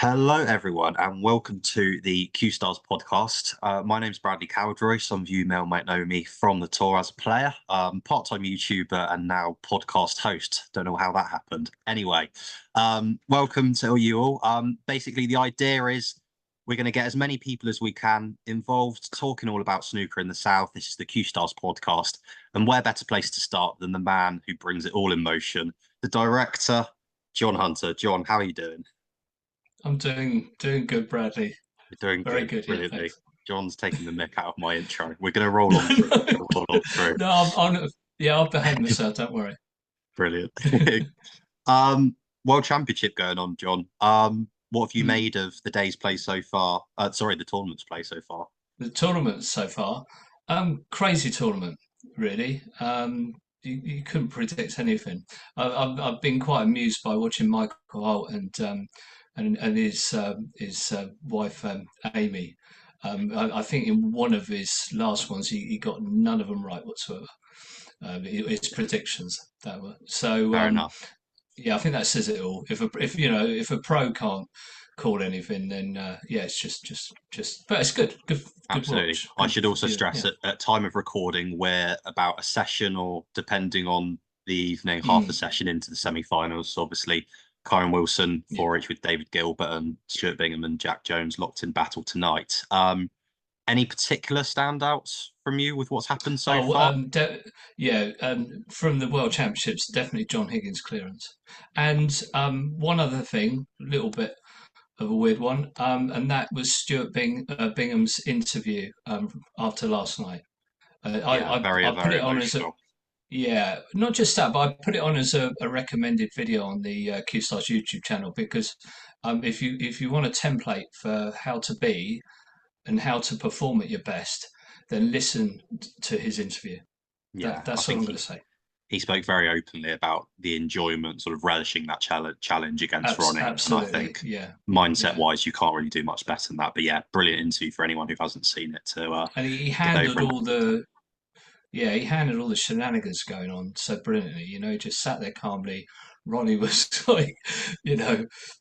Hello, everyone, and welcome to the Q-Stars podcast. My name's Bradley Cowdroy. Some of you may or might know me from the tour as a player, part-time YouTuber, and now podcast host. Don't know how that happened. Anyway, welcome to you all. Basically, the idea is we're going to get as many people as we can involved, talking all about snooker in the South. This is the Q-Stars podcast, and where better place to start than the man who brings it all in motion, the director, John Hunter. John, how are you doing? I'm doing good, Bradley. You're doing Very good, good, yeah, brilliantly. thanks. John's taking the mick out of my intro. We're going to roll on through. We're going to roll on through. No, yeah, I'll behave myself. Don't worry. Brilliant. World Championship going on, John. What have you Hmm. made of the day's play so far? Sorry, the tournament's play so far. The tournament so far, crazy tournament, really. You couldn't predict anything. I've been quite amused by watching Michael Holt and his wife Amy. I think in one of his last ones, he got none of them right whatsoever. His predictions that were so. Fair enough. Yeah, I think that says it all. If a pro can't call anything, then yeah, it's just. But it's good Absolutely. watch, I good should also view. stress Yeah. at time of recording, we're about a session or depending on the evening, half a Mm, session into the semi-finals. So obviously, Kyron Wilson, yeah. 4H with David Gilbert and Stuart Bingham and Jack Jones locked in battle tonight. Any particular standouts from you with what's happened so Oh, far? yeah. From the World Championships, definitely John Higgins' clearance. And one other thing, a little bit of a weird one, and that was Bingham's interview after last night. Yeah, I put very it on as a emotional. Yeah, not just that, but I put it on as a recommended video on the Q Stars YouTube channel because if you want a template for how to be and how to perform at your best, then listen to his interview. Yeah, I That's all think I'm going to say. he spoke very openly about the enjoyment, sort of relishing that challenge against Ronnie. And I Absolutely, think yeah, mindset yeah. wise, you can't really do much better than that. But yeah, brilliant interview for anyone who hasn't seen it And he to go for handled a all massive. the yeah he handled all the shenanigans going on so brilliantly. He just sat there calmly. Ronnie was like,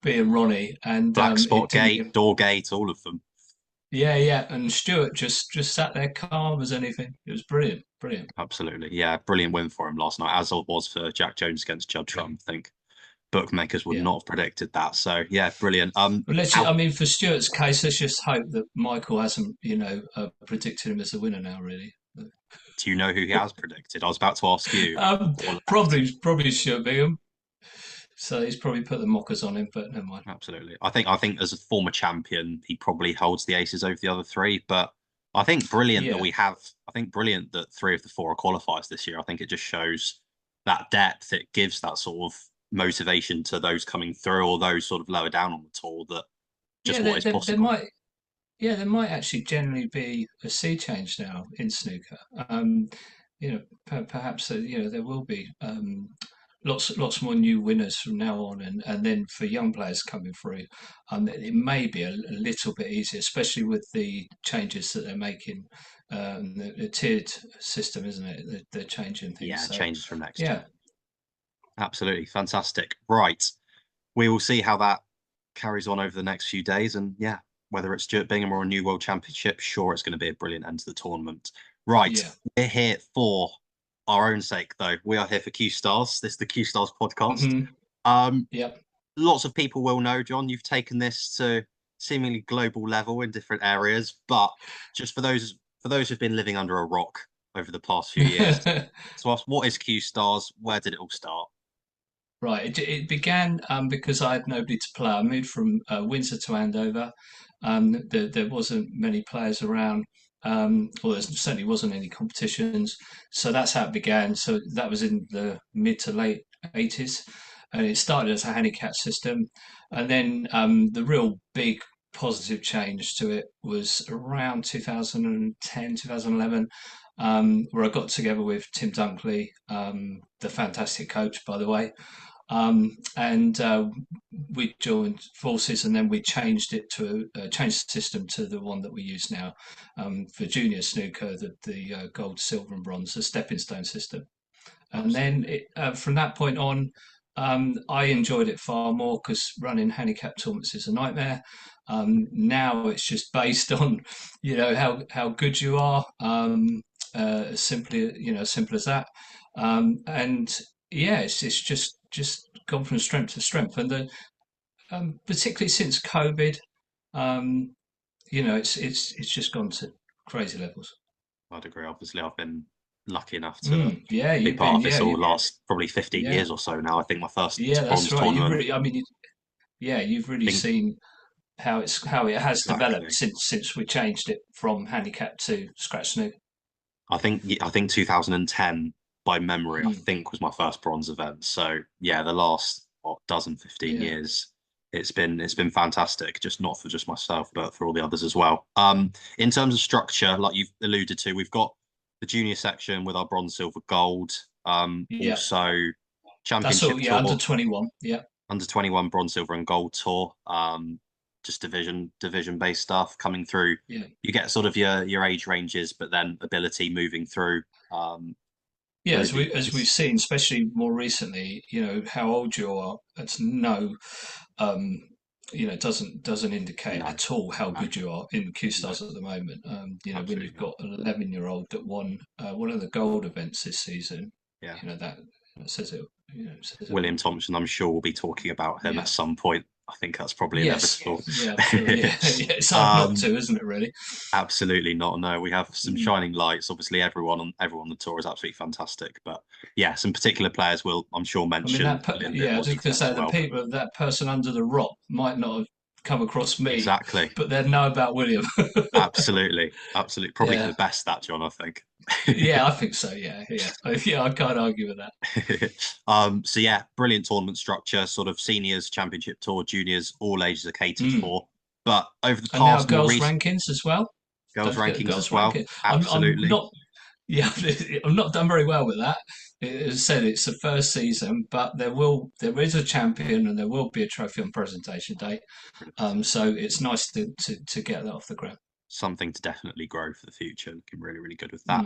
being Ronnie, and Black it spot didn't gate, give. door gate, all of them. Yeah, yeah, and Stuart just sat there calm as anything. It was brilliant, brilliant. Absolutely. Yeah, brilliant win for him last night, as it was for Jack Jones against Judd Yeah, Trump. I think bookmakers would yeah. not have predicted that. So yeah, brilliant. But I How mean, for Stuart's case, let's just hope that Michael hasn't, predicted him as the winner now. Really, do you know who he has predicted? I was about to ask you before I left. probably Stuart Bingham. So he's probably put the mockers on him, but never mind. Absolutely. I think as a former champion, he probably holds the aces over the other three. But I think brilliant that Yeah, we have. I think brilliant that three of the four are qualifiers this year. I think it just shows that depth. It gives that sort of motivation to those coming through or those sort of lower down on the tour that yeah. just what is There possible. might, yeah, there might actually generally be a sea change now in snooker. Perhaps there will be lots more new winners from now on, and then for young players coming through, it may be a little bit easier, especially with the changes that they're making. The tiered system, isn't it? They're changing things. Yeah, So changes from next year. yeah, Absolutely fantastic. Right. We will see how that carries on over the next few days. And yeah, whether it's Stuart Bingham or a new world championship, sure, it's going to be a brilliant end to the tournament. Right. yeah, We're here for our own sake, though. We are here for Q Stars. This is the Q Stars podcast. hmm Um, yeah, Lots of people will know, John, you've taken this to seemingly global level in different areas, but just for those who've been living under a rock over the past few years, to ask what is Q Stars? Where did it all start? right. It began because I had nobody to play. I moved from Windsor to Andover. There wasn't many players around. Well, there certainly wasn't any competitions. So that's how it began. So that was in the mid to late 80s. And it started as a handicap system. And then the real big positive change to it was around 2010, 2011, where I got together with Tim Dunkley, the fantastic coach, by the way, and we joined forces, and then we changed it to changed the system to the one that we use now for junior snooker, the gold, silver, and bronze, the stepping stone system. And then Absolutely. from that point on, I enjoyed it far more because running handicap tournaments is a nightmare. Now it's just based on, how good you are. Simply, simple as that. And yeah, it's just gone from strength to strength. And particularly since COVID, um, it's just gone to crazy levels. I'd agree. Obviously, I've been lucky enough to Yeah, be you've part been, of this yeah, all last probably 15 yeah, years or so now. I think my first yeah. That's bronze right. You tournament, really, I mean, yeah, you've really I think seen how it has developed exactly. since we changed it from handicap to scratch snooker. I think 2010 by memory, I Mm, think was my first bronze event. So yeah, the last what, dozen, 15 yeah, years, it's been fantastic. Just not for just myself, but for all the others as well. In terms of structure, like you've alluded to, we've got the junior section with our bronze, silver, gold. yeah. Also That's all. championship Yeah, under tour, 21. Yeah, under 21 bronze, silver, and gold tour. Just division based stuff coming through. yeah. You get sort of your age ranges, but then ability moving um, Yeah, through as we've these. seen, especially more recently, how old you are, it's um, doesn't indicate No, at all how no, good you are in Q no, Stars at the moment. When absolutely you've not. got an 11-year-old that won one of the gold events this season, Yeah. that says it William all. Thompson, I'm sure we'll be talking about him at Yeah. some point. I think that's probably Yes. inevitable. Yeah. I'm sure. Yeah. Yeah. It's hard not um, to, isn't it? Really. Absolutely not. No, we have some Mm. shining lights. Obviously, everyone on the tour is absolutely fantastic. But yeah, some particular players will, I'm sure, I mean, mention in a bit yeah, I more was just going to detail as say well. But that person under the rock might not have come across me, exactly, but they'd know about William. absolutely, probably for Yeah. the best that John, I think. Yeah, I think so. Yeah. Yeah. Yeah, I can't argue with that. So yeah, brilliant tournament structure, sort of seniors, championship tour, juniors, all ages are catered Mm. for. But over the And now past more girls' recent rankings as well. girls' Don't forget the rankings girls' as well, ranking. I'm absolutely. not. Yeah, I'm not done very well with that. As I said, it's the first season, but there is a champion and there will be a trophy on presentation day. Brilliant. So it's nice to get that off the ground. Something to definitely grow for the future. Looking really, really good with that.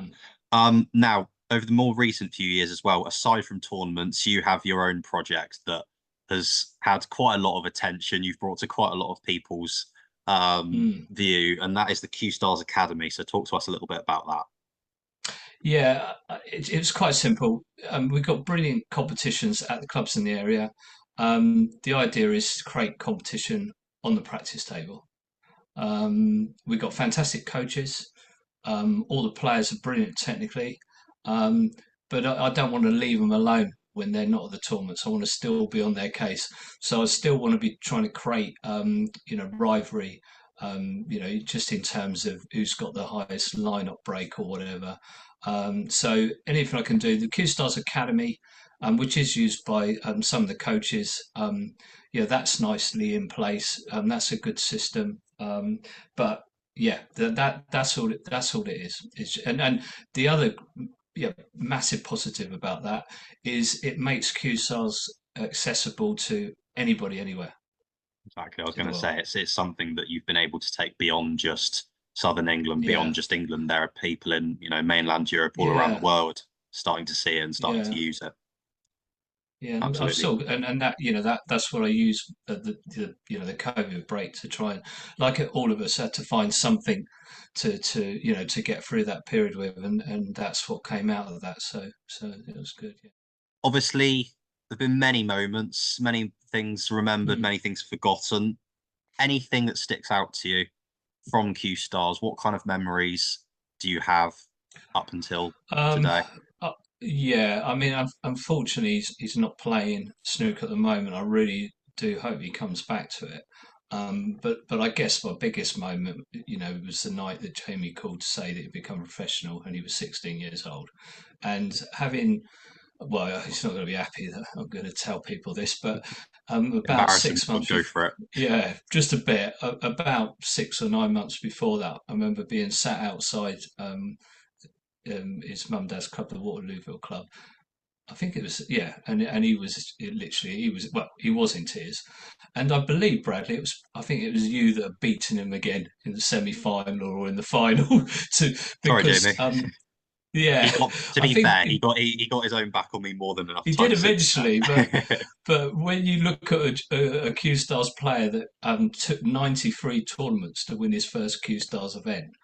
Mm. Now, over the more recent few years as well, aside from tournaments, you have your own project that has had quite a lot of attention. You've brought to quite a lot of people's Mm. view, and that is the Cuestars Academy. So, talk to us a little bit about that. Yeah, it's quite simple. We've got brilliant competitions at the clubs in the area. The idea is to create competition on the practice table. We've got fantastic coaches. All the players are brilliant technically, um, but I don't want to leave them alone when they're not at the tournaments. I want to still be on their case. So I still want to be trying to create, rivalry. Just in terms of who's got the highest lineup break or whatever. So anything I can do. The Q Stars Academy, which is used by some of the coaches, yeah, that's nicely in place. That's a good system. But yeah, that's all it is. And the other, yeah, massive positive about that is it makes QSARs accessible to anybody anywhere Exactly. I was in going the to world. say it's something that you've been able to take beyond just Southern England, Yeah, beyond just England. There are people in, mainland Europe, all around the yeah, world, starting to see it and starting to yeah. use it. Yeah, and I've Absolutely. still and that that's what I use at the COVID break to try and, like all of us, had to find something to get through that period with, and that's what came out of that. So it was good. Obviously, there've been many moments, many things remembered, Yeah. many things forgotten. Anything that sticks out to you from Q Stars? What kind of memories do you have up until Um, today? yeah, I mean, unfortunately, he's not playing snooker at the moment. I really do hope he comes back to it. But I guess my biggest moment, was the night that Jamie called to say that he'd become a professional and he was 16 years old. And well, he's not going to be happy that I'm going to tell people this, but about Embarrassing, six but months go before, for it. yeah, just a bit, about 6 or 9 months before that, I remember being sat outside his mum and dad's club, the Waterlooville Club. I think it was, yeah, and he was literally, he was in tears, and I believe, Bradley, I think it was you that had beaten him again in the semi final or in the final to Sorry, because Jamie. Yeah, He got, to I be think fair, he got his own back on me more than enough he did times since eventually, then. but when you look at a Q Stars player that took 93 tournaments to win his first Q Stars event,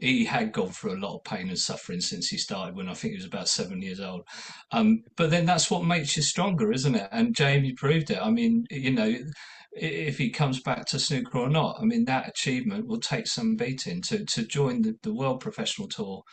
he had gone through a lot of pain and suffering since he started when I think he was about 7 years old. But then that's what makes you stronger, isn't it? And Jamie proved it. I mean, if he comes back to snooker or not, I mean, that achievement will take some beating to join the World Professional Tour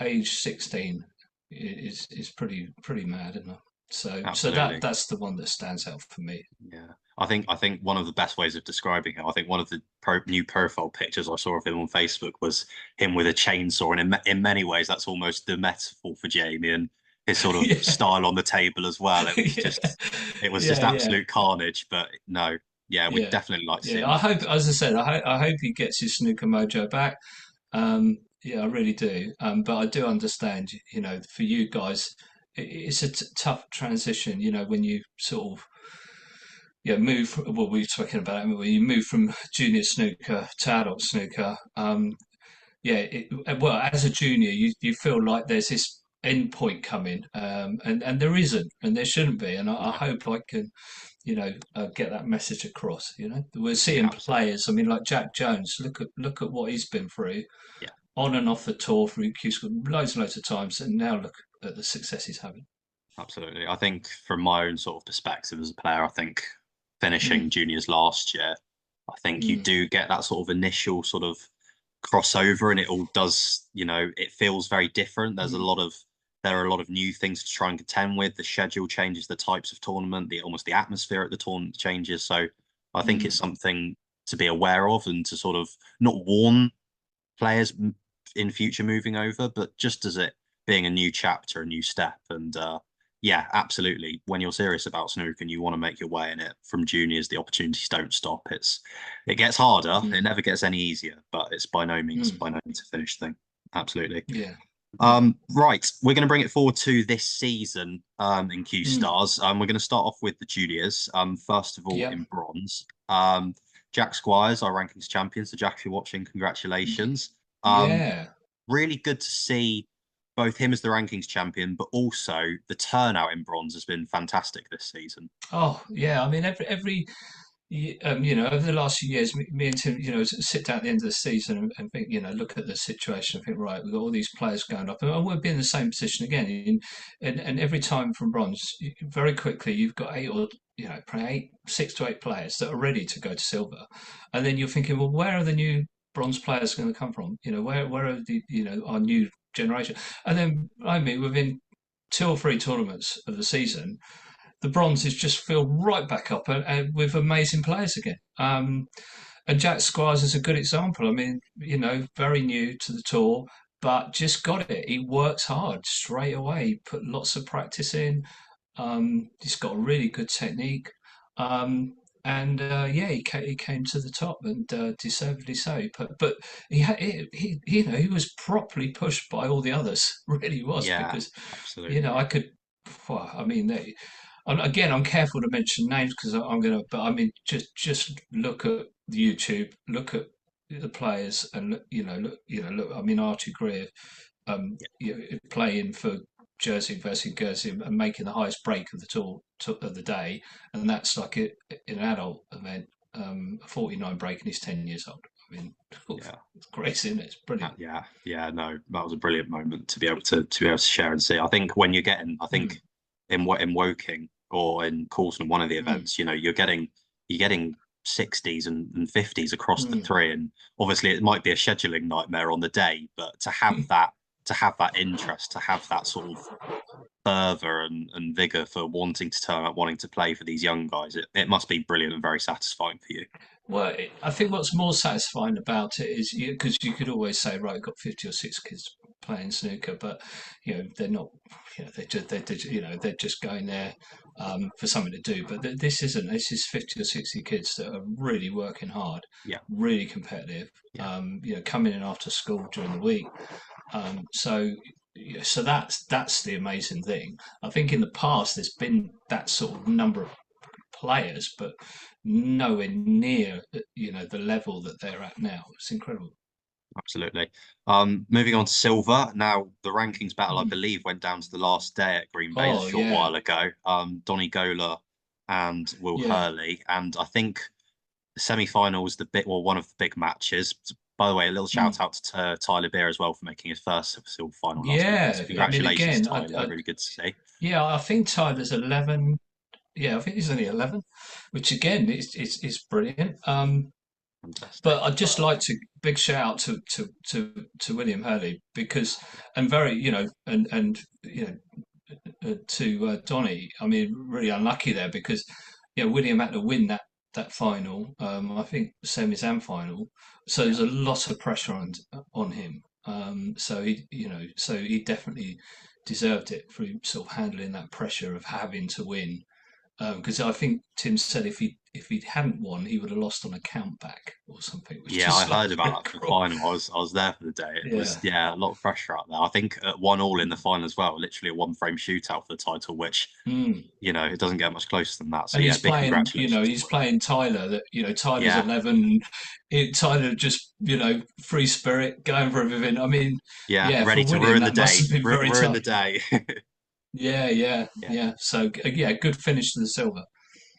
age 16 is pretty mad, isn't it? So Absolutely. that's the one that stands out for me. Yeah. I think one of the best ways of describing him, I think one of the new profile pictures I saw of him on Facebook was him with a chainsaw, and in many ways that's almost the metaphor for Jamie and his sort of Yeah, style on the table as well. yeah, It was just yeah. absolute carnage. But no, yeah, we'd Yeah, definitely like to see yeah. him I back. hope, as I said, I hope he gets his snooker mojo back. Yeah, I really do. But I do understand, for you guys, it's a tough transition. When you sort of move. Well, we were talking about it. When you move from junior snooker to adult snooker. Yeah. Well, as a junior, you feel like there's this end point coming, and there isn't, and there shouldn't be. And I No, hope I can get that message across. We're yeah, seeing absolutely. players. I mean, like Jack Jones. Look at what he's been through Yeah, on and off the tour through Q School loads and loads of times, and now look at the success he's having. absolutely. I think from my own sort of perspective as a player, I think finishing Mm, juniors last year, I think you mm, do get that sort of initial sort of crossover, and it all does, it feels very different. mm, There are a lot of new things to try and contend with. The schedule changes, the types of tournament, the almost the atmosphere at the tournament changes. So I think it's mm, something to be aware of and to sort of not warn players in future moving over, but just as it being a new chapter, a new step. And yeah, absolutely. When you're serious about snooker and you want to make your way in it from juniors, the opportunities don't stop. It gets harder. It mm, never gets any easier, but it's mm. by no means a finished thing. Absolutely. Yeah, yeah. Right, we're going to bring it forward to this season in Q Mm, Stars. We're going to start off with the juniors. First of all, yeah, in bronze, Jack Squires, our rankings champion. So, Jack, if you're watching, congratulations. Um, yeah. really good to see both him as the rankings champion, but also the turnout in bronze has been fantastic this season. Oh, yeah. I mean, every over the last few years, me and Tim, sit down at the end of the season and think, look at the situation and think, right, we've got all these players going up, and we'll be in the same position again. And every time from bronze, very quickly, you've got probably 6 to 8 players that are ready to go to silver, and then you're thinking, well, where are the new bronze players going to come from? Where are the our new generation? And then I mean, within 2 or 3 tournaments of the season the bronzes just fill right back up and with amazing players again. And Jack Squires is a good example. I mean, very new to the tour, but just got it. He works hard straight away. He put lots of practice in. He's got a really good technique. And yeah, he came to the top and deservedly so. But he was properly pushed by all the others. Really was Yeah, because absolutely. I could. Well, I mean, again, I'm careful to mention names because I'm gonna. But I mean, just look at the YouTube, look at the players, and look. I mean, Archie Greer, playing for Jersey versus Guernsey and making the highest break of the tour of the day, and that's like an adult event, a 49 break, and he's 10 years old. I mean, Yeah. it's great, isn't it? It's brilliant. Yeah, no, that was a brilliant moment to be able to be able to share and see. I think when you're getting, I Mm, think in Woking or in Coulson, one of the mm, events, you're getting 60s and 50s across the mm. three, and obviously it might be a scheduling nightmare on the day, but to have that interest, to have that sort of fervor and vigor for wanting to turn up, wanting to play for these young guys, it must be brilliant and very satisfying for you. Well, I think what's more satisfying about it is because you could always say, right, I've got 50 or 60 kids playing snooker, but they're not. They're just going there for something to do. But this isn't. This is 50 or 60 kids that are really working hard, Yeah, really competitive. yeah, Coming in after school during the week. So. So that's the amazing thing. I think in the past there's been that sort of number of players, but nowhere near the level that they're at now. It's incredible. Absolutely. Moving on to silver. Now, the rankings battle, I believe, went down to the last day at Green Bay a Oh short yeah, while ago. Donny Gola and Will yeah. Hurley. And I think the semi-final was one of the big matches. By the way, a little Mm. shout out to Tyler Beer as well for making his first silver final last weekend. Yeah, So I mean, congratulations, again, Tyler. Really good to see. yeah, I think Tyler's 11. Yeah, I think he's only 11, which again is brilliant. But Fantastic. I'd just like to big shout out to William Hurley because and very and to Donny. I mean, really unlucky there because William had to win that final. I think semis and final. So Yeah. there's a lot of pressure on him. So so he definitely deserved it for sort of handling that pressure of having to win. Because I think Tim said if he hadn't won, he would have lost on a count back or something, which Yeah, I is like heard about really that for the cruel. final. I was there for the day. It was, Yeah. yeah, a lot of pressure out there. I think at 1-1 in the final as well, literally a one frame shootout for the title, which, Mm. it doesn't get much closer than that. So And yeah, he's big playing, congratulations to he's William. playing Tyler. That Tyler's Yeah, 11. And Tyler just, free spirit, going for everything. I mean, yeah, yeah, for ready to William, ruin the that must day. have been very Ruin the tough. day. Yeah, yeah, Yeah, yeah. So yeah, good finish to the silver.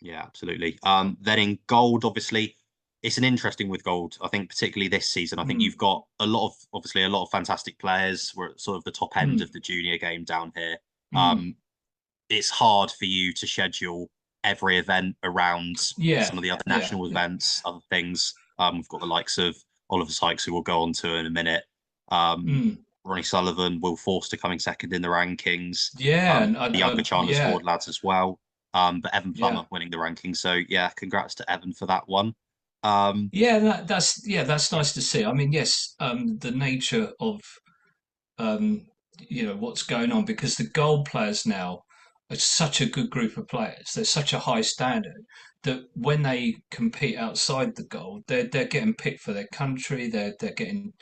yeah, absolutely. Then in gold, obviously, it's an interesting with gold. I think particularly this season, I think Mm, you've got obviously a lot of fantastic players. We're at sort of the top end mm, of the junior game down here. mm. Um, it's hard for you to schedule every event around Yeah, some of the other yeah, national yeah. events, other things. We've got the likes of Oliver Sykes, who we'll go on to in a minute. Um, Mm. Ronnie Sullivan, Will Forster coming second in the rankings. Yeah, and The younger Chandler's yeah, Ford lads as well. But Evan yeah. Plummer winning the rankings. So yeah, congrats to Evan for that one. Um, Yeah, that's nice to see. I mean, yes, the nature of what's going on because the gold players now are such a good group of players. They're such a high standard that when they compete outside the gold, they're getting picked for their country. They're getting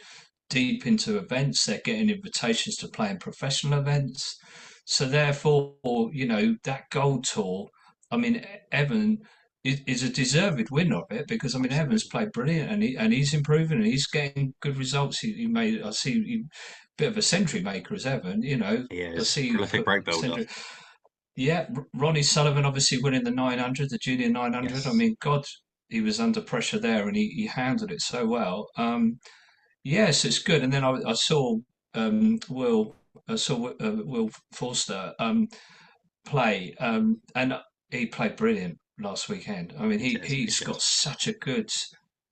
deep into events. They're getting invitations to play in professional events. So therefore, that gold tour. I mean, Evan is a deserved winner of it because I mean Evans Absolutely. played brilliant and he's improving and he's getting good results. He made I see bit of a century maker as Evan. He I is see prolific break builder. century. Yeah, Ronnie Sullivan obviously winning the 900, the junior 900. I Yes. mean, God, he was under pressure there and he handled it so well. Yes, it's good. And then I saw Will Will Forster play, and he played brilliant last weekend. I mean, He did. He he's did. got such a good,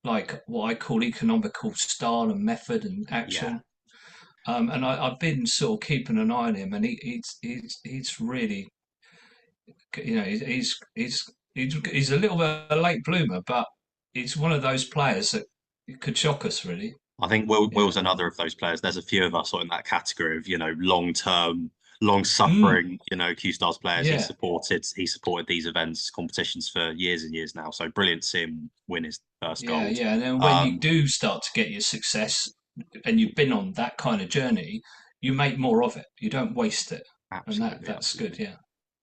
like what I call economical style and method and Yeah. action. And I've been sort of keeping an eye on him, and he's really, he's a little bit of a late bloomer, but he's one of those players that could shock us, really. I think Yeah. Will's another of those players. There's a few of us sort of in that category of, long term, long Mm, suffering, Q Stars players. yeah. He supported these events, competitions for years and years now. So brilliant to see him win his first Yeah, gold. yeah. And then when you Um, do start to get your success and you've been on that kind of journey, you make more of it. You don't waste it. And Absolutely, that's good, absolutely. yeah.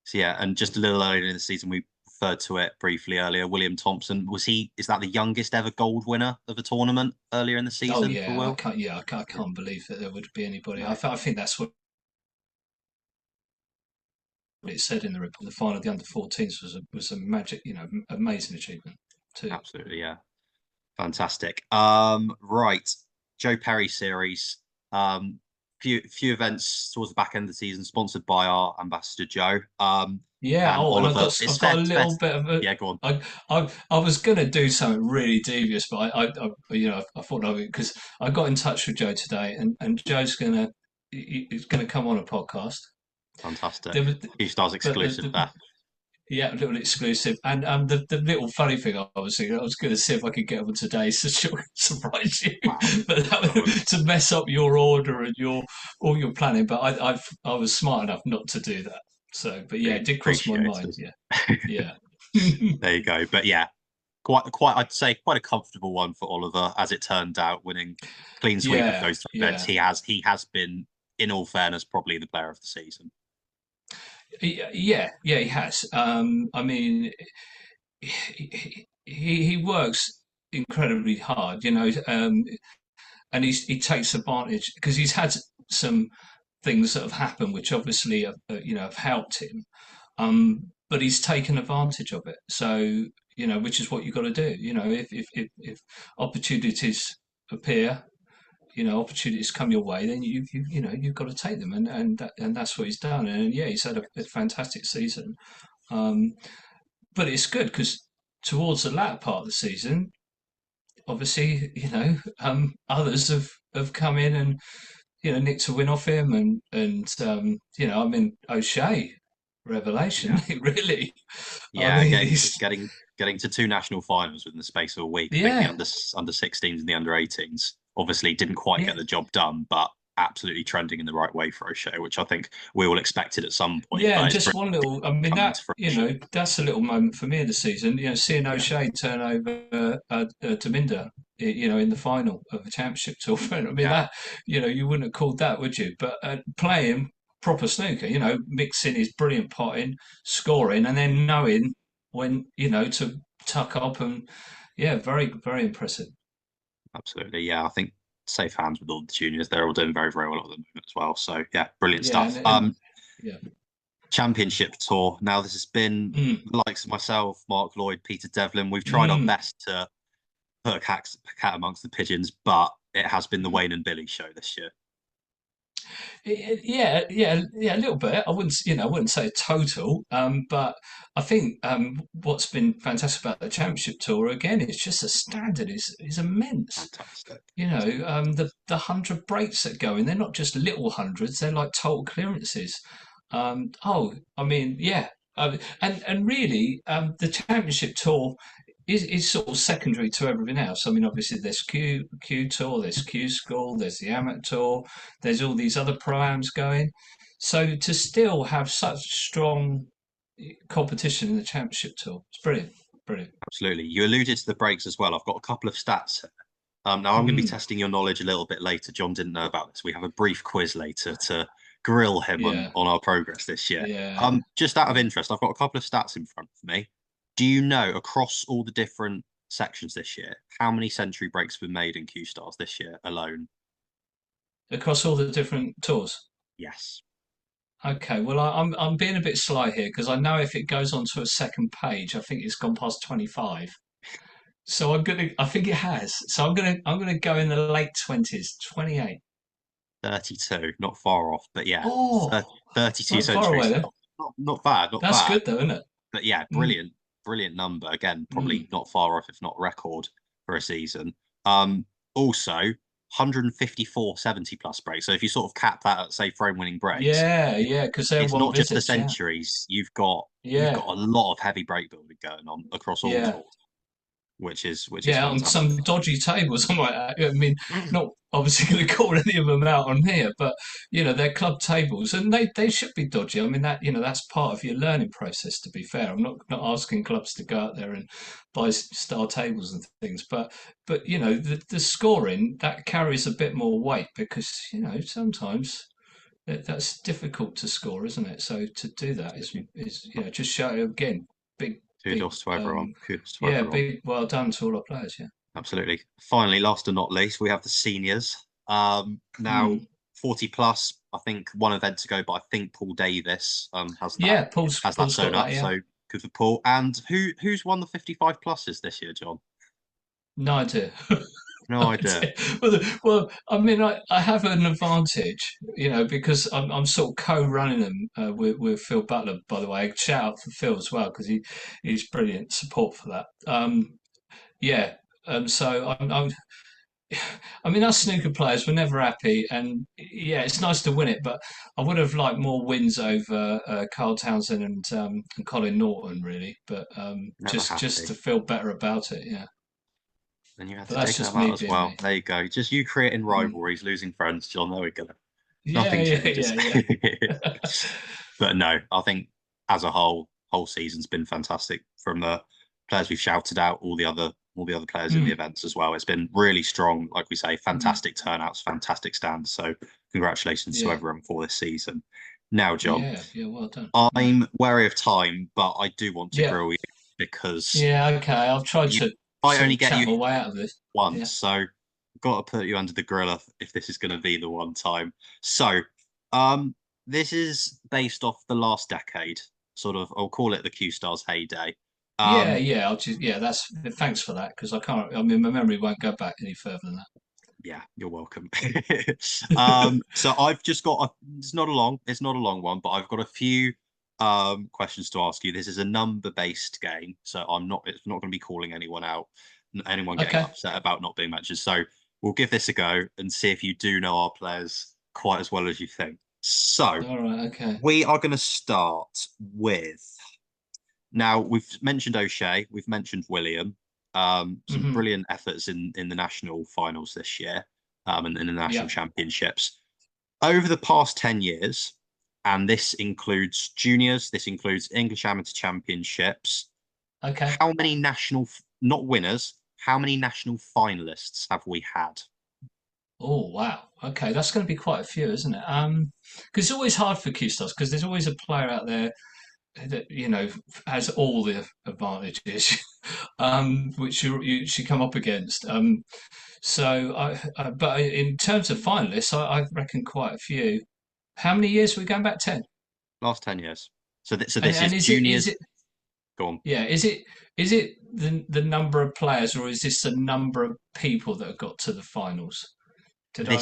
So yeah, and just a little earlier in the season, we referred to it briefly earlier. William Thompson, is that the youngest ever gold winner of a tournament earlier in the Oh season for yeah, Will? I Yeah. can't believe that there would be anybody. No, I think that's what it said in the report. The final of the under 14s was a magic, amazing achievement too. absolutely, yeah. Fantastic. Right. Joe Perry series. Few events towards the back end of the season, sponsored by our ambassador Joe. Yeah. And Oh, and Oliver. It's I've got fair. a It's fair. little bit of a. Yeah, go on. I was gonna do something really devious, but I thought of it because I got in touch with Joe today, and Joe's he's gonna come on a podcast. There Fantastic. was, Few stars but exclusive there. yeah, a little exclusive, and the little funny thing I was thinking, I was gonna see if I could get him today, so she'll surprise you, Wow. but That would to mess up your order and your all your planning, but I was smart enough not to do that. So, but yeah, be it did cross my mind. appreciated. Yeah. Yeah. There you go. But yeah, I'd say quite a comfortable one for Oliver, as it turned out, winning clean sweep of Yeah, those three events. yeah, He has been, in all fairness, probably the player of the season. yeah, yeah. He has. I mean, he works incredibly hard. and he takes advantage because he's had some things that have happened, which obviously have helped him. But he's taken advantage of it. So which is what you've got to do. If opportunities appear, opportunities come your way, then you've got to take them, and that's what he's done. And yeah, he's had a fantastic season. Um, but it's good because towards the latter part of the season, obviously, others have come in and nicked a win off him, I mean O'Shea, revelation, Yeah. really. I Yeah, mean, getting he's getting to two national finals within the space of a week. I think the yeah, under 16s and the under 18s obviously didn't quite yeah, get the job done, but absolutely trending in the right way for O'Shea, which I think we all expected at some point. yeah. But And it's just brilliant one little, I mean, coming that to fruition. that's a little moment for me of the season. Seeing Yeah, O'Shea turn over Dominda, in the final of a championship tournament. I mean, yeah, that you wouldn't have called that, would you? But playing proper snooker, mixing his brilliant potting, scoring, and then knowing when to tuck up and yeah, very very impressive. absolutely. Yeah, I think safe hands with all the juniors. They're all doing very, very well at the moment as well. So yeah, brilliant Yeah, stuff. and yeah. Championship tour. Now this has been Mm, the likes of myself, Mark Lloyd, Peter Devlin. We've tried our mm. best to put a cat amongst the pigeons, but it has been the Wayne and Billy show this year. Yeah, yeah, a little bit. I wouldn't say a total, but I think what's been fantastic about the championship tour again, it's just the standard is immense. Fantastic. The 100 breaks that go in, they're not just little hundreds; they're like total clearances. I mean, yeah, and really, the championship tour is sort of secondary to everything else. I mean, obviously there's Q Tour, there's Q School, there's the Amateur Tour, there's all these other pro-ams going. So to still have such strong competition in the championship tour, it's brilliant, brilliant. Absolutely. You alluded to the breaks as well. I've got a couple of stats here. Now I'm going to be Mm, testing your knowledge a little bit later. John didn't know about this. We have a brief quiz later to grill him on, yeah, on our progress this year. yeah. Just out of interest, I've got a couple of stats in front of me. Do you know across all the different sections this year, how many century breaks have been made in Q Stars this year alone? Across all the different tours. Yes. Okay, well I'm being a bit sly here because I know if it goes on to a second page, I think it's gone past 25. So I think it has. So I'm gonna go in the late 20s, 28. 32, not far off, but yeah, Oh, 32 not far away centuries. then. Not bad, not That's bad. good though, isn't it? But yeah, Mm, brilliant number. Again, mm. probably not far off, if not record for a season. Also 154 70 plus breaks. So if you sort of cap that at say frame winning breaks, Yeah, yeah, because they're it's one not just the visits. Yeah, centuries. You've yeah, got a lot of heavy break building going on across all yeah. tours, which is Yeah, on fantastic. some dodgy tables. I'm like, I mean, not obviously going to call any of them out on here, but they're club tables, and they should be dodgy. I mean, that's part of your learning process. To be fair, I'm not asking clubs to go out there and buy star tables and things, but the scoring that carries a bit more weight because sometimes that's difficult to score, isn't it? So to do that Absolutely. is just show again, big big Kudos to everyone. Kudos to yeah, everyone. big well done to all our players. Yeah. Absolutely. Finally, last but not least, we have the seniors. Now Mm. 40 plus. I think one event to go, but I think Paul Davis Yeah, has that Paul's got sewn that. up. Yeah, So good for Paul. And who's won the 55 pluses this year, John? no idea. No No idea. idea. Well, I mean, I have an advantage, because I'm sort of co-running them with Phil Butler. By the way, shout out for Phil as well because he's brilliant support for that. Yeah. So I mean, us snooker players were never happy, and yeah, it's nice to win it, but I would have liked more wins over Carl Townsend and Colin Norton, really. But Never just happy. to feel better about it, yeah. And you had But to that's take just them out me as being well. me. There you go. Just you creating Mm. rivalries, losing friends, John. There we go. Yeah, Nothing yeah, changes. yeah, yeah. But no, I think as a whole season's been fantastic from the players we've shouted out, all the other players in the Mm, events as well. It's been really strong, like we say, mm, fantastic turnouts, fantastic stands. So congratulations to yeah, everyone for this season. Now, John, yeah, yeah. Well done. Mm. I'm wary of time, but I do want to Yeah, grill you because yeah. Okay, I've tried you to I sort only of get chat you my way out of this. once. Yeah. So got to put you under the grill if this is going to be the one time. So, um, this is based off the last decade, sort of. I'll call it the Q Stars heyday. Yeah, Um, yeah. I'll just yeah. That's thanks for that because I can't. I mean, my memory won't go back any further than yeah, you're welcome. So I've just got it's not a long one, but I've got a few questions to ask you. This is a number-based game, so it's not going to be calling anyone out, anyone that. getting Okay. upset about not being matches. So we'll give this a go and see if you do know our players quite as well as you think. So All right. Okay. we are going to start with now we've mentioned O'Shea, we've mentioned William. Some Hmm. brilliant efforts in the national finals this year, and in the national Yeah. championships over the past 10 years. And this includes juniors. This includes English amateur championships. Okay. How many not winners? How many national finalists have we had? Oh wow. Okay, that's going to be quite a few, isn't it? Because it's always hard for Q stars because there's always a player out there that has all the advantages, which you should come up against. But in terms of finalists, I reckon quite a few. How many years are we going back? 10. Last 10 years. So And this is and is juniors. it Go on. yeah, is it the number of players or is this the number of people that have got to the finals? Did I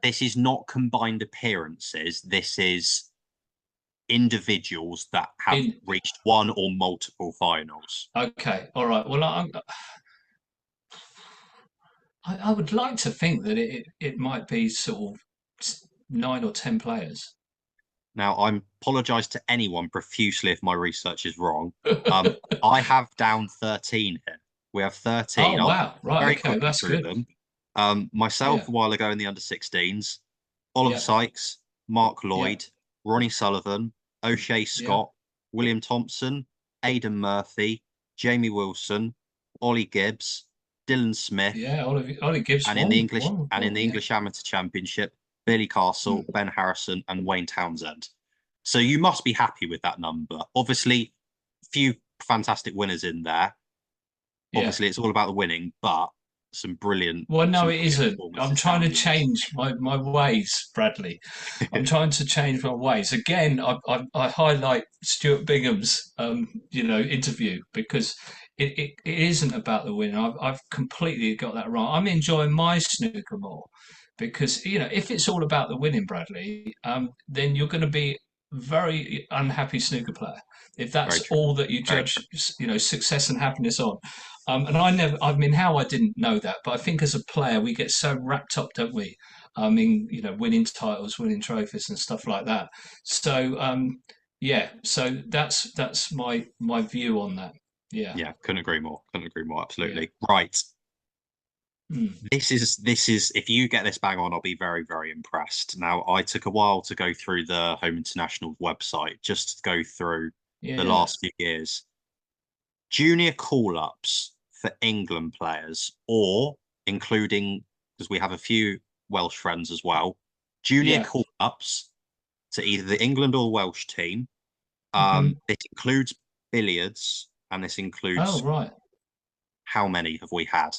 This is not combined appearances. This is individuals that have in reached one or multiple finals. Okay, all right. Well, I would like to think that it might be sort of 9 or 10 players. Now, I apologize to anyone profusely if my research is wrong. Um, I have down 13 here. We have 13. Oh I'll wow, right, very okay, quickly that's through good. them. Myself Yeah, a while ago in the under 16s, Oliver yeah, Sykes, Mark yeah, Lloyd, Ronnie Sullivan, O'Shea yeah, Scott, William Thompson, Aidan Murphy, Jamie Wilson, Ollie Gibbs, Dylan Smith, yeah. Ollie Gibbs and in the yeah, English Amateur Championship, Billy Castle, mm, Ben Harrison, and Wayne Townsend. So you must be happy with that number. Obviously, few fantastic winners in there. yeah. Obviously, it's all about the winning, but Well, no, some it brilliant isn't. I'm performances trying down to the years. change my ways, Bradley. I'm trying to change my ways. Again, I highlight Stuart Bingham's interview because it isn't about the win. I've completely got that wrong. I'm enjoying my snooker more because if it's all about the winning, Bradley, then you're going to be very unhappy snooker player if Very that's true. all that you Very judge true. success and happiness on. And I mean, how I didn't know that, but I think as a player, we get so wrapped up, don't we? I mean, winning titles, winning trophies, and stuff like that. So, yeah, so that's my view on that. Yeah, Yeah, couldn't agree more. Couldn't agree more. yeah. Absolutely. Right. Mm. This is if you get this bang on, I'll be very, very impressed. Now, I took a while to go through the Home International website just to go through the Yeah, last few years. Junior call-ups for England players, or including because we have a few Welsh friends as well. Junior yeah. call-ups to either the England or Welsh team. Hmm. This includes billiards, and this Oh, includes right. how many have we had?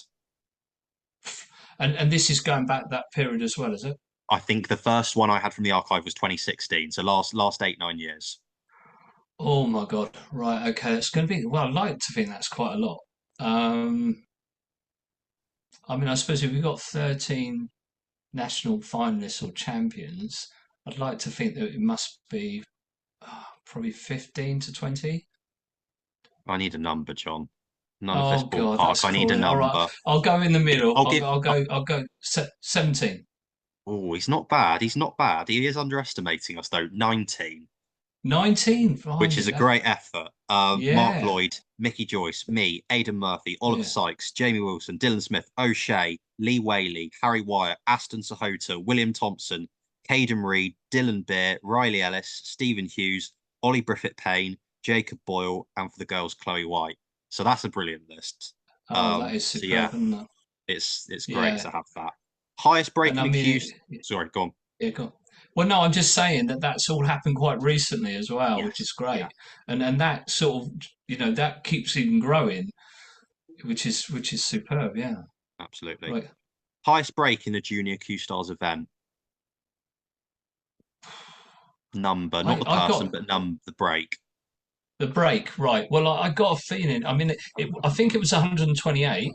And this is going back that period as well, is it? I think the first one I had from the archive was 2016, so last 8 9 years. Oh my God. Right. Okay. That's going to be, well, I'd like to think that's quite a lot. Um, I mean, I suppose if we've got 13 national finalists or champions, I'd like to think that it must be probably 15 to 20. I need a number, John. None of this Oh God, ballpark. that's I need a cruel. All right, number. I'll go in the middle. I'll give. I'll go 17. Oh, he's not bad. He's not bad. He is underestimating us though. 19, 19, which is blimey, a that, great effort. Mark yeah, Lloyd, Mickey Joyce, me, Aidan Murphy, Oliver yeah, Sykes, Jamie Wilson, Dylan Smith, O'Shea, Lee Whaley, Harry Wyatt, Aston Sahota, William Thompson, Caden Reed, Dylan Beer, Riley Ellis, Stephen Hughes, Ollie Griffith Payne, Jacob Boyle, and for the girls, Chloe White. So that's a brilliant list. oh, that is So superb, yeah, isn't it? it's great Yeah, to have that. Highest and I break in mean, Q. Sorry, go on. yeah, go on. Well, no, I'm just saying that that's all happened quite recently as well, which is Yes, yeah, great, and that sort of that keeps even growing, which is superb. Yeah, absolutely. right. Highest break in a junior Q Stars event. Number, not the I person, got but the break. the break right. Well, I got a feeling. I mean, I think it was 128,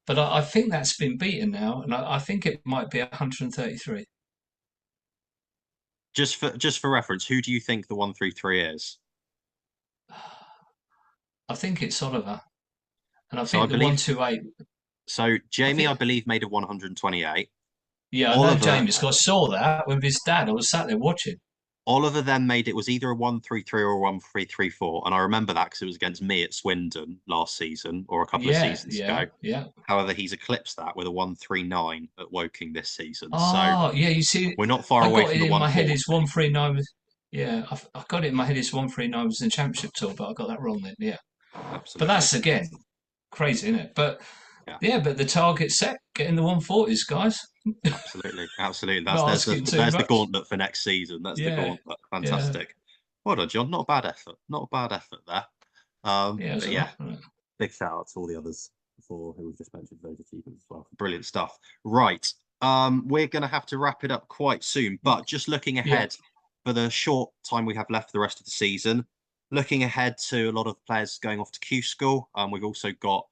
but I think that's been beaten now, and I think it might be 133. Just for reference, who do you think the 133 is? I think it's Oliver, and I So I think the believe 128. so. I Jamie, I think believe, made a 128. yeah, I know Oliver James because I saw that with his dad. I was sat there watching. Oliver then made it was either a 133 or a 1334, and I remember that because it was against me at Swindon last season or a couple of Yeah, seasons yeah, ago. yeah. However, he's eclipsed that with a 139 at Woking this season. So Oh, yeah. You see, we're not far I away got from it the in my head. It's 140. 139 was. Yeah, I got it in my head. It's 139 was in the championship tour, but I got that wrong then. Yeah, but Absolutely. that's again crazy, isn't it? But Yeah. yeah, but the target set, getting the 140s, guys. Absolutely, absolutely. That's Not asking too there's the much. gauntlet for next season. That's the Yeah, gauntlet. yeah, Fantastic. Well done, John. Not a bad effort. Not a bad effort there. yeah. It was But all yeah, right. big shout out to all the others before who we've just mentioned those achievements as well. Brilliant stuff. Right. We're gonna have to wrap it up quite soon, but just looking Yeah. ahead for the short time we have left for the rest of the season, looking ahead to a lot of players going off to Q school. We've also got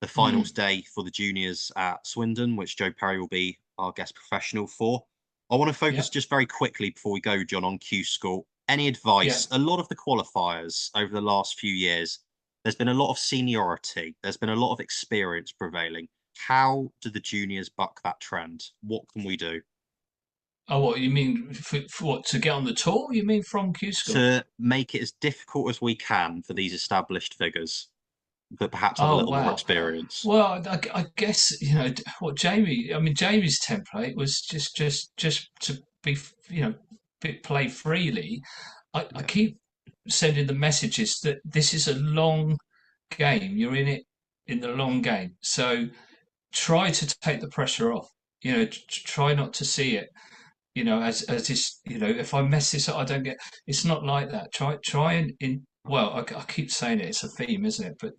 the finals Mm, day for the juniors at Swindon, which Joe Perry will be our guest professional for. I want to yeah. focus just very quickly before we go, John, on Q school. Any Yeah. advice? A lot of the qualifiers over the last few years, there's been a lot of seniority, there's been a lot of experience prevailing. How do the juniors buck that trend? What can we do Oh, what you mean for what to get on the tour? You mean from Q School? to make it as difficult as we can for these established figures that perhaps have a Oh, little more wow. experience? Well, I guess what Jamie. I mean, Jamie's template was just to be play freely. I Yeah, keep sending the messages that this is a long game. You're in it in the long game, so try to take the pressure off. Try not to see it. As this. If I mess this up, I don't get. It's not like that. Try and in. Well, I keep saying it. It's a theme, isn't it? But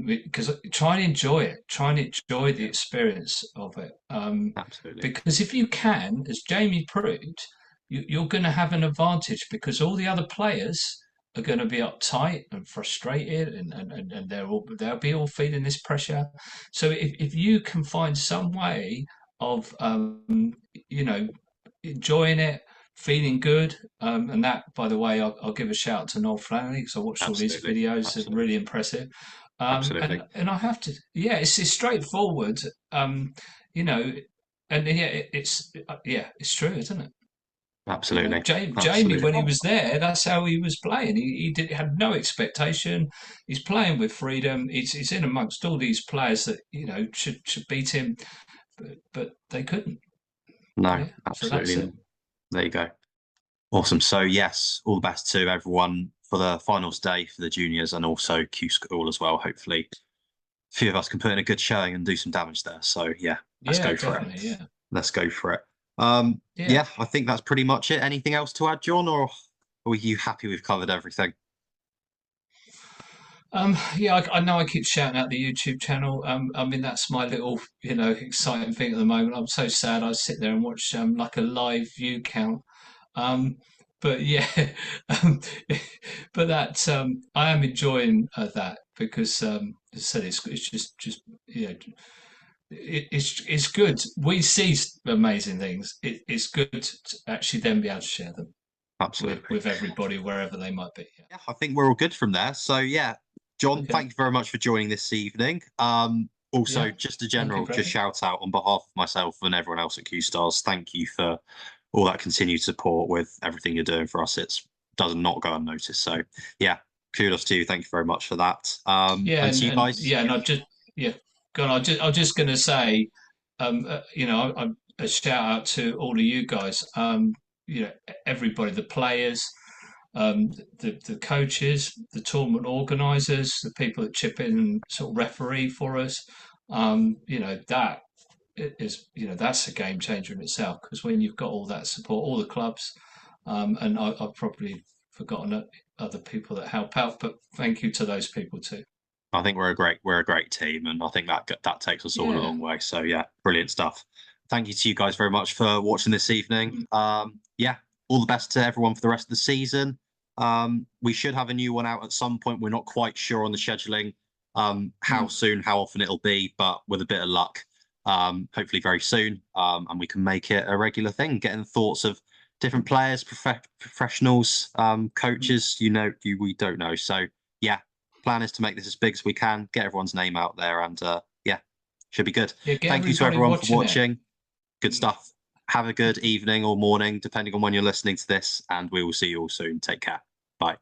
because try and enjoy it, try and enjoy the yeah, experience of it. absolutely, Because if you can, as Jamie proved, you're going to have an advantage because all the other players are going to be uptight and frustrated, and they'll be all feeling this pressure. So if you can find some way of you know enjoying it, feeling good. And that, by the way, I'll give a shout out to Noel Flannery because I watched all these absolutely, videos. They're absolutely, really impressive. absolutely, And I have to, yeah, it's straightforward. You know, and yeah, it's true, isn't it? absolutely, Jamie, absolutely. when he was there, that's how he was playing. Had no expectation. He's playing with freedom. He's in amongst all these players that should beat him, but they couldn't. No, Yeah, so absolutely that's it. not. There you go. Awesome. So yes, all the best to everyone for the finals day for the juniors and also Q School as well. Hopefully, a few of us can put in a good showing and do some damage there. So yeah, let's Yeah, go for it. definitely. Yeah, Let's go for it. yeah. Yeah, I think that's pretty much it. Anything else to add, John, or are you happy we've covered everything? Yeah, I know I keep shouting out the YouTube channel. I mean, that's my little, exciting thing at the moment. I'm so sad. I sit there and watch like a live view count. Um, but yeah, um, but I am enjoying that because, as I said, it's just it's good. We see amazing things. It's good to actually then be able to share them Absolutely. with everybody wherever they might be. Yeah, I think we're all good from there. So yeah, John, Okay. thank you very much for joining this evening. Also, Yeah. just a Thank you, general, just Bradley. shout out on behalf of myself and everyone else at Q Stars. Thank you for all that continued support with everything you're doing for us. It's does not go unnoticed. So yeah, kudos to you. Thank you very much for that. Yeah, And to you and guys, yeah, and I just yeah, go on. I was just going to say, a shout out to all of you guys. Everybody, the players, the coaches, the tournament organisers, the people that chip in and sort of referee for us. That that's a game changer in itself because when you've got all that support, all the clubs, and I've probably forgotten other people that help out, but thank you to those people too. I think we're a great team, and I think that takes us all a Yeah. long way. So yeah, brilliant stuff. Thank you to you guys very much for watching this evening. Mm, Yeah, all the best to everyone for the rest of the season. We should have a new one out at some point. We're not quite sure on the scheduling, how mm. soon, how often it'll be, but with a bit of luck, hopefully very soon, and we can make it a regular thing. Getting thoughts of different players, professionals, Mm. coaches. We don't know. So yeah, plan is to make this as big as we can, get everyone's name out there, and yeah, should be good. Yeah, get Thank you to everybody everyone for watching it. watching. Good Mm. stuff. Have a good evening or morning, depending on when you're listening to this, and we will see you all soon. Take care. Bye.